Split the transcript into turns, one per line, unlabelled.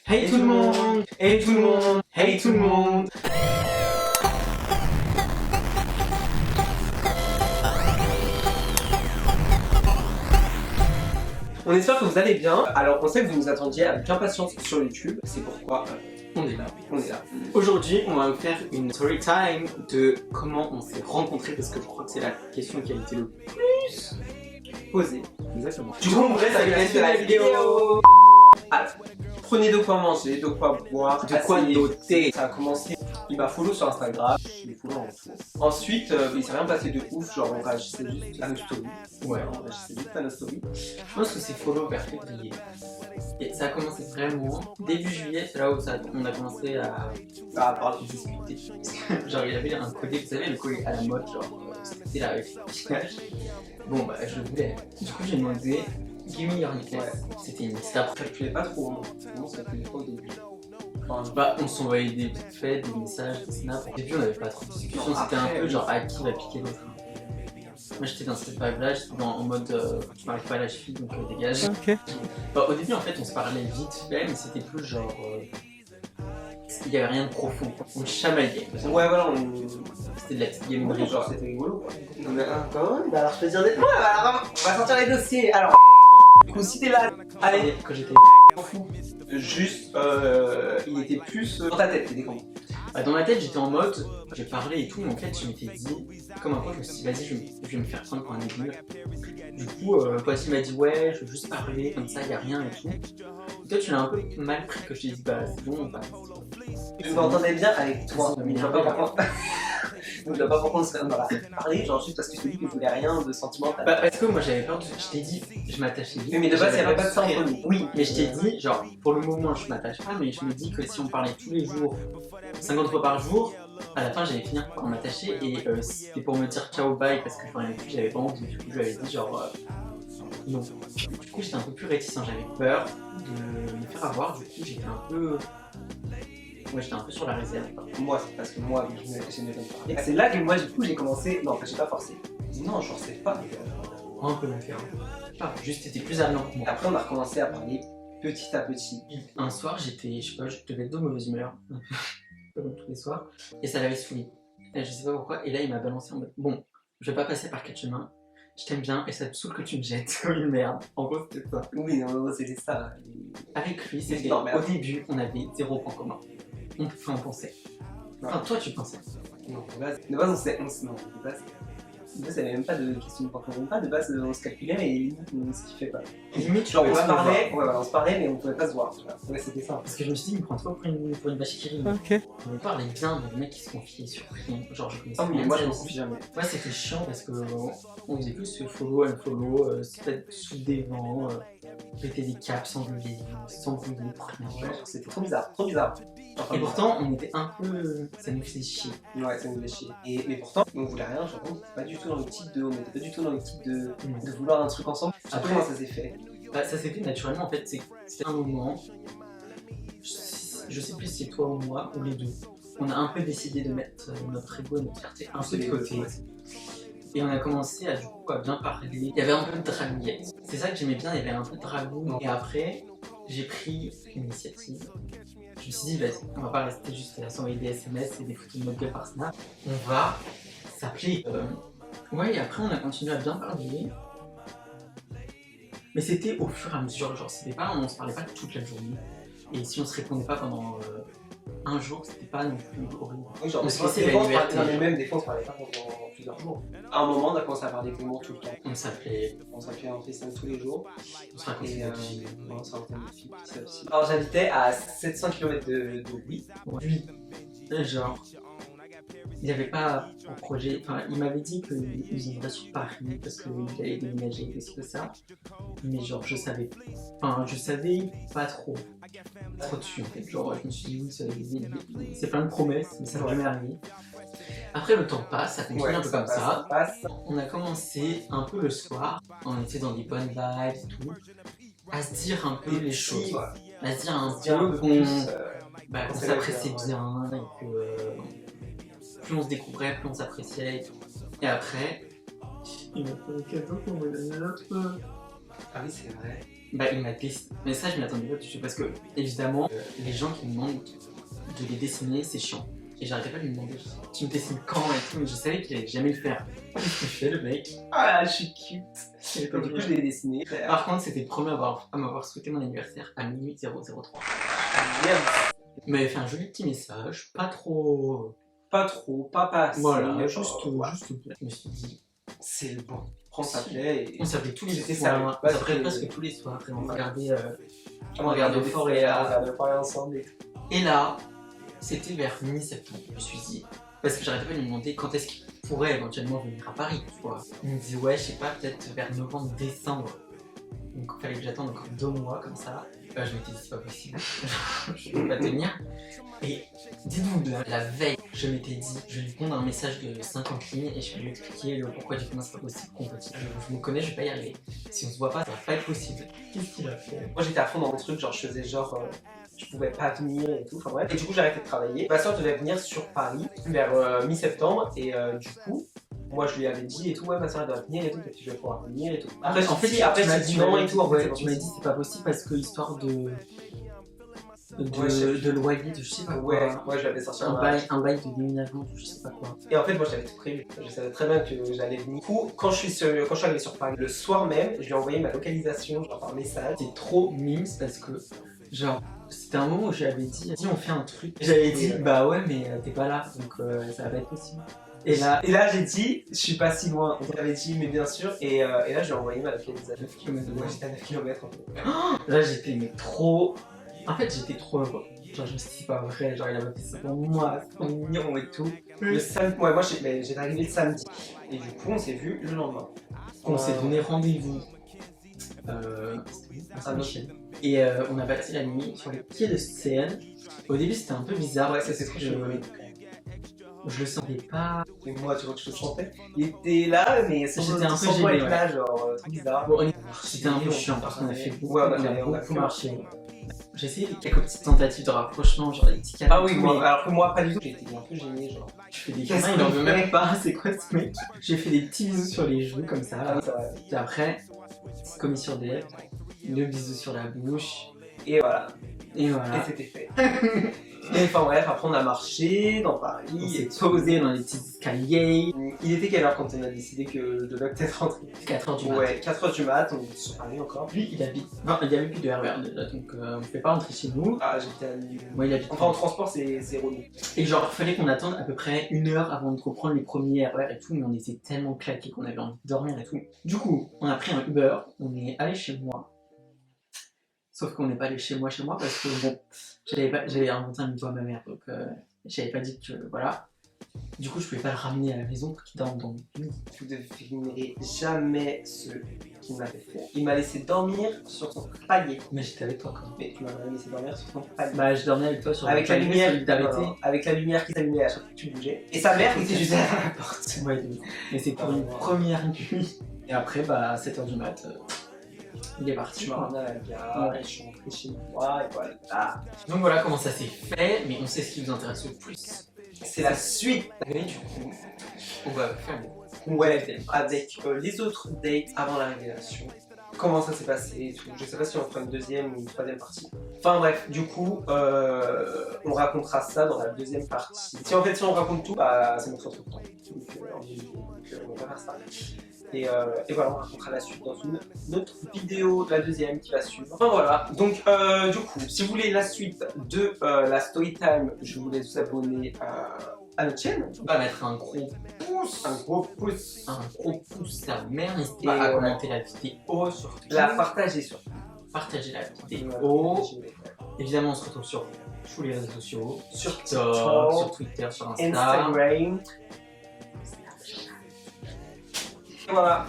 Hey tout le monde, hey tout le monde, hey tout le monde. On espère que vous allez bien. Alors on sait que vous nous attendiez avec impatience sur YouTube. C'est pourquoi on est là.
Aujourd'hui, on va vous faire une story time de comment on s'est rencontrés parce que je crois que c'est la question qui a été le plus posée. Exactement.
Du coup, on vous laisse avec la suite de la vidéo. Alors, prenez de quoi manger, de quoi boire,
De quoi noter.
Ça a commencé, il m'a follow sur Instagram, je l'ai follow en tout. Ensuite, il s'est rien passé de ouf, genre on réagissait juste à nos stories.
Ouais,
on réagissait juste à nos stories.
Je pense que c'est follow vers février. Et ça a commencé vraiment début juillet, c'est là où on a commencé à parler, discuter. Parce que, genre, il y avait un collier, vous savez, le collier à la mode, genre, c'était là avec le piquage. Bon, bah, je le voulais. Du coup, j'ai demandé, give me your necklace. Ouais. C'était une star.
Ça calculait pas trop, hein. Vraiment, ça calculait pas au début.
Enfin, bah, on s'envoyait des petites fêtes, des messages, des snaps. Au début, on avait pas trop de discussion, c'était un peu genre à qui va piquer l'autre. Moi j'étais dans cette vibe là, j'étais en mode tu m'arrives pas à la cheville donc dégage.
Ok.
Bah, au début en fait on se parlait vite fait mais c'était plus genre il y avait rien de profond, on chamaillait.
Ouais voilà,
c'était de la petite gamerie
genre c'était rigolo quoi. Non mais quand même, bah alors je peux dire des... Ouais, alors on va sortir les dossiers, alors du coup si t'es là, allez.
Quand j'étais
fou, juste il était plus dans ta tête, il était comment?
Bah, dans ma tête j'étais en mode, j'ai parlé et tout mais en fait je m'étais dit, comme un peu je me suis dit vas-y je vais me faire prendre pour un débile. Du coup Voici m'a dit ouais je veux juste parler comme ça, y a rien et tout. Et toi tu l'as un peu mal pris que je t'ai dit bah c'est bon, bah
je m'entendais bien avec toi, mais je vois pas pourquoi. Je vois pas pourquoi on serait dans la parler, genre juste parce que je te dis que je voulais rien de sentimental.
Bah parce que moi j'avais peur, je t'ai dit, je m'attachais vite.
Mais de base il y avait pas de symphonie.
Oui, mais je t'ai dit, genre pour le moment je m'attache pas, mais je me dis que si on parlait tous les jours, 50 fois par jour, à la fin j'allais finir par m'attacher et c'était pour me dire ciao bye parce que j'avais pas envie, du coup je lui avais dit genre non. Du coup j'étais un peu plus réticent, j'avais peur de me faire avoir, du coup j'étais un peu... Ouais, j'étais un peu sur la réserve.
Moi, c'est parce que moi, j'aimais bien parler. C'est là que moi, du coup, j'ai commencé. Non, j'ai pas forcé. Non, je forçais pas.
Un peu différent. Ah, juste t'étais plus avenant que moi.
Après, on a recommencé à parler petit à petit.
Un soir, j'étais, je sais pas, je devais être de mauvaise humeur. Comme tous les soirs. Et ça l'avait saoulé. Et je sais pas pourquoi. Et là, il m'a balancé en mode bon, je vais pas passer par quatre chemins. Je t'aime bien et ça te saoule que tu me jettes comme une merde. En gros, c'était ça.
Oui, non, c'était ça.
Avec lui, c'était au début, on avait 0 point commun. On pouvait en penser. Enfin, toi, tu pensais.
Non, de base, de base, il n'y avait même pas de question de point commun. Pas de base, on se calculait, mais on se kiffait pas.
Limite,
genre, on se parlait, ouais, on se parlait, mais on pouvait pas se voir. Ouais, c'était ça.
Parce que je me suis dit, il me prend trop pour une vache qui rime.
Ok.
On parlait bien, mais le mec qui se confiait sur rien. Genre, je connaissais
pas. Mais moi, je me confie jamais.
Ouais, c'était chiant parce que on faisait plus follow, unfollow, se mettre sous des vents, péter des caps, s'embrouiller pour rien.
C'était trop bizarre, trop bizarre.
Et pourtant, on était un peu... ça nous faisait chier.
Ouais, ça nous faisait chier. Mais pourtant, on voulait rien, je pense, pas du tout dans le type de... On était pas du tout dans le type de vouloir un truc ensemble. Après, comment ça s'est fait?
Bah, ça s'est fait naturellement, en fait, c'était un moment... Je sais plus si c'est toi ou moi, ou les deux. On a un peu décidé de mettre notre ego et notre fierté un peu de côté. Et on a commencé à, du coup, à bien parler. Il y avait un peu de draguette. C'est ça que j'aimais bien, il y avait un peu de dragou. Et après, j'ai pris l'initiative. Je me suis dit, vas-y, on va pas rester juste à s'envoyer des SMS et des photos de notre gueule par Snap. On va s'appeler. Ouais, et après, on a continué à bien parler. Mais c'était au fur et à mesure, genre, c'était pas, on se parlait pas toute la journée. Et si on se répondait pas pendant un jour, c'était pas non plus horrible.
Oui, genre, on se laissait la liberté. Même des fois, on se parlait pas pendant plusieurs jours. À un moment, on a commencé à parler tout le temps.
On s'appelait
en FaceTime tous les jours.
On se racontait des filles.
On se racontait des filles, ça aussi. Alors, j'habitais à 700 km de lui.
Lui, genre, il avait pas un projet, enfin, il m'avait dit qu'il vivrait sur Paris parce qu'il allait déménager, qu'est-ce que ça. Mais genre, je savais pas trop dessus en fait. Genre, je me suis dit, oui, c'est plein de promesses, mais ça va jamais arriver. Après, le temps passe, ça continue un peu comme ça. On a commencé un peu le soir, on était dans des bonnes vibes et tout, à se dire un peu les choses, à se dire un peu qu'on s'appréciait bien et que plus on se découvrait, plus on s'appréciait et tout. Et après, il m'a fait un cadeau pour me donner l'autre.
Ah oui, c'est vrai.
Bah, il m'a dessiné. Mais ça, je m'y attendais pas du tout parce que, évidemment, les gens qui me demandent de les dessiner, c'est chiant. Et j'arrêtais pas de lui demander, tu me dessines quand et tout, mais je savais qu'il allait jamais le faire. Qu'est-ce qu'il fait, le mec?
Ah, je suis cute. Et du coup, je l'ai dessiné.
Par contre, c'était le premier à m'avoir souhaité mon anniversaire à minuit 003.
Merde.
Il m'avait fait un joli petit message, pas trop.
Pas trop, pas assez.
Voilà, juste.
Ouais.
Je me suis dit,
C'est le bon. Prends sa plaie et.
on s'appelait tous les
C'était
soirs,
ça,
on s'appelait
c'était-
presque tous les soirs, et on
Ouais.
regardait.
On
regardait fort et
on regardait fort et ensemble.
Et là, c'était vers mi-septembre, je me suis dit. Parce que j'arrêtais pas de lui demander quand est-ce qu'il pourrait éventuellement venir à Paris, tu vois. Il me disait, ouais, je sais pas, peut-être vers novembre, décembre. Donc il fallait que j'attende encore 2 mois comme ça. Je m'étais dit, c'est pas possible, je peux pas tenir. Et dites-vous bien, la veille, je m'étais dit, je vais lui répondre un message de 50 lignes et je vais lui expliquer le pourquoi du comment c'est pas possible qu'on peut. Je me connais, je vais pas y arriver. Si on se voit pas, ça va pas être possible. Qu'est-ce qu'il a fait?
Moi j'étais à fond dans mon truc, genre je faisais genre. Je pouvais pas venir et tout, enfin bref. Et du coup j'ai arrêté de travailler. Ma soeur devait venir sur Paris vers mi-septembre et du coup. Moi je lui avais dit et tout, ouais ma soeur elle doit venir et tout, peut-être que je vais pouvoir venir et tout. Après,
en fait,
si, après
tu m'as
j'ai dit non et tout, en fait,
tu m'as dit c'est pas possible parce que histoire de
Ouais,
de loyer, de je sais pas quoi.
Ouais, je l'avais sorti
un bail de déménagement, je sais pas quoi.
Et en fait, moi j'avais tout prévu. Je savais très bien que j'allais venir. Du coup, quand je suis arrivé sur Paris, le soir même, je lui ai envoyé ma localisation, genre par message.
C'était trop mimes parce que, genre, c'était un moment où j'avais dit, on fait un truc. J'avais dit, bah ouais, mais t'es pas là, donc ça va pas être possible.
Et là j'ai dit, je suis pas si loin. On avait dit, mais bien sûr. Et là, je lui ai envoyé ma localisation.
9 km de
Moi
loin.
j'étais à 9 km en fait.
Là, j'étais mais trop. En fait, j'étais trop heureux. Genre, je me suis dit, c'est pas vrai, genre, il a fait ça pour moi, c'est trop mignon et tout.
Le samedi, moi j'étais arrivé le samedi. Et du coup, on s'est vu le lendemain.
On s'est donné rendez-vous à Saint-Michel. Et on a passé la nuit sur les pieds de Seine. Au début, c'était un peu bizarre.
Ouais, ça c'est trop chaud.
Je le sentais pas.
Et moi, tu vois que je le sentais. Il était là, mais
J'étais un peu
sans
gêné,
être là, genre, trop bizarre.
Bon, c'était un peu chiant parce qu'on a fait beaucoup,
Ouais,
on a beaucoup marché. J'ai essayé quelques petites tentatives de rapprochement, genre des petits câlins.
Ah oui, moi, alors que moi, pas du tout. J'étais un peu gêné, genre.
Je fais des câlins, il en veut même pas, c'est quoi ce mec? J'ai fait des petits bisous sur les joues comme ça.
Ah, ça va.
Et après, commis sur des lèvres, le bisou sur la bouche.
Et voilà.
Et
Et
voilà.
c'était fait. Et enfin bref, après on a marché dans
On
Paris.
s'est
Et
posé dans les petits escaliers.
il était quelle heure quand on a décidé que je devais peut-être rentrer?
4h du matin.
Ouais, 4h du mat, on était sur Paris encore.
Lui, il habite. Non, il y avait plus de RER déjà, donc on ne fait pas rentrer chez nous.
Ah, j'étais à
Moi, il habite.
Enfin, en transport, c'est relou.
Et genre, il fallait qu'on attende à peu près 1 heure avant de reprendre les premiers RER et tout, mais on était tellement claqués qu'on avait envie de dormir et tout. Du coup, on a pris un Uber, on est allé chez moi. Sauf qu'on n'est pas allé chez moi parce que bon, j'avais inventé un mytho à ma mère, donc j'avais pas dit que voilà. Du coup, je pouvais pas le ramener à la maison pour qu'il dorme dans le lit.
Vous ne devinerez jamais ce qu'il m'avait fait. Il m'a laissé dormir sur son palier.
Mais j'étais avec toi quand même.
Mais tu m'as laissé dormir sur son palier.
Bah, je dormais avec toi sur
Avec
le
la
palier,
lumière,
celui que t'avais été.
avec la lumière qui s'allumait à chaque fois que tu bougeais. Et sa mère était juste derrière la porte.
Ouais, de ouf. Et c'est pour une première nuit. Et après, bah, à 7h du mat, il est parti.
Tu m'as ramené à la gare,
Ouais.
et je suis rentré chez moi, et voilà. Ah,
Donc voilà comment ça s'est fait, mais on sait ce qui vous intéresse le plus.
c'est la suite.
Et du coup, on va faire des...
Ouais, avec les autres dates avant la révélation. Comment ça s'est passé et tout. Je sais pas si on fera une deuxième ou une troisième partie. Enfin bref, du coup, on racontera ça dans la deuxième partie. Si on raconte tout, bah ça nous fera trop de temps. Donc on va faire ça. Et voilà, on racontera la suite dans une autre vidéo de la deuxième qui va suivre. Enfin voilà, donc du coup, si vous voulez la suite de la story time, je vous laisse vous abonner à notre chaîne.
On va mettre un gros pouce à mère, n'hésitez pas à commenter la vidéo, surtout
La partager sur
partager la vidéo. Évidemment, on se retrouve sur tous les réseaux sociaux,
sur
TikTok,
TikTok,
sur Twitter, sur Insta.
Instagram. Et voilà.